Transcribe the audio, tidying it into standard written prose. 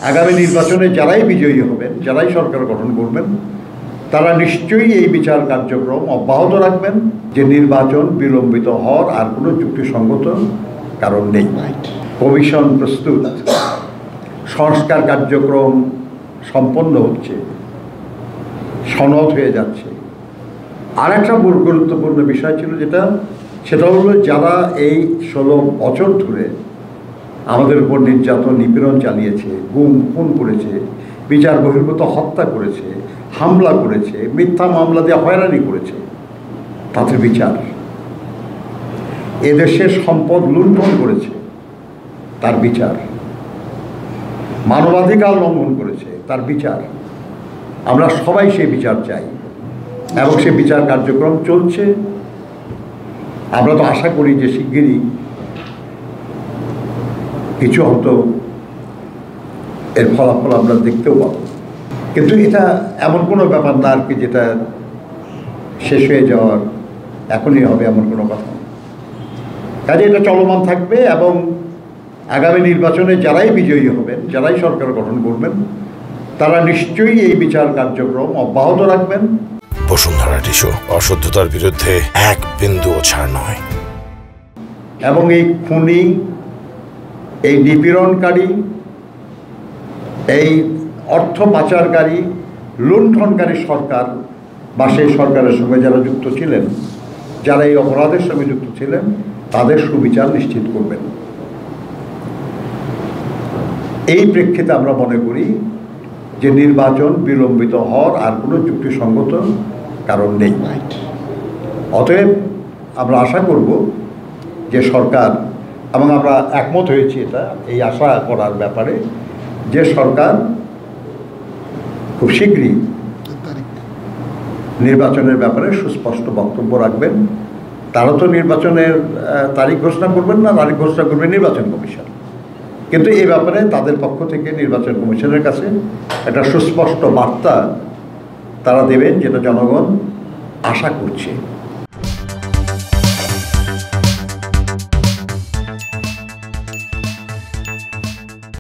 আগামী নির্বাচনে যারাই বিজয়ী হবেন, যারাই সরকার গঠন করবেন, তারা নিশ্চয়ই এই বিচার কার্যক্রম অব্যাহত রাখবেন যে নির্বাচন বিলম্বিত হওয়ার আর কোনো যুক্তিসঙ্গত কারণ নেই। কমিশন প্রস্তুত, সংস্কার কার্যক্রম সম্পন্ন হচ্ছে, সনদ হয়ে যাচ্ছে। আর একটা গুরুত্বপূর্ণ বিষয় ছিল সেটা হলো যারা এই 16 বছর ধরে আমাদের উপর নির্যাতন নিপীড়ন চালিয়েছে, গুম খুন করেছে, বিচার বহির্ভূত হত্যা করেছে, হামলা করেছে, মিথ্যা মামলা দিয়ে হয়রানি করেছে, তাদের বিচার। এদেশের সম্পদ লুণ্ঠন করেছে, তার বিচার। মানবাধিকার লঙ্ঘন করেছে, তার বিচার। আমরা সবাই সেই বিচার চাই এবং সেই বিচার কার্যক্রম চলছে। আমরা তো আশা করি যে শিগগিরই কিছু হয়তো এর ফলাফল আমরা দেখতেও পাব। কিন্তু এটা এমন কোনো ব্যাপার না আর কি যেটা শেষ হয়ে যাওয়ার এখনই হবে এমন কোনো কথা। কাজে এটা চলমান থাকবে এবং আগামী নির্বাচনে যারাই বিজয়ী হবেন, যারাই সরকার গঠন করবেন, তারা নিশ্চয়ই এই বিচার কার্যক্রম অব্যাহত রাখবেন। বসুন্ধরা টিস্যু, অশুদ্ধতার বিরুদ্ধে এক বিন্দুও ছাড় নয়। এবং এই খুনি, এই নিপীড়নকারী, এই অর্থ পাচারকারী, লুণ্ঠনকারী সরকার বা সেই সরকারের সঙ্গে যারা যুক্ত ছিলেন, যারা এই অপরাধের সঙ্গে যুক্ত ছিলেন, তাদের সুবিচার নিশ্চিত করবেন। এই প্রেক্ষিতে আমরা মনে করি যে নির্বাচন বিলম্বিত হওয়ার আর কোনো যুক্তিসঙ্গত কারণ নেই। অতএব আমরা আশা করব যে সরকার, এবং আমরা একমত হয়েছি এই আশা করার ব্যাপারে, যে সরকার খুব শীঘ্রই নির্বাচনের ব্যাপারে সুস্পষ্ট বক্তব্য রাখবেন। তারা তো নির্বাচনের তারিখ ঘোষণা করবেন না, তারিখ ঘোষণা করবে নির্বাচন কমিশন। কিন্তু এই ব্যাপারে তাদের পক্ষ থেকে নির্বাচন কমিশনের কাছে একটা সুস্পষ্ট বার্তা তারা দেবেন, যেটা জনগণ আশা করছে।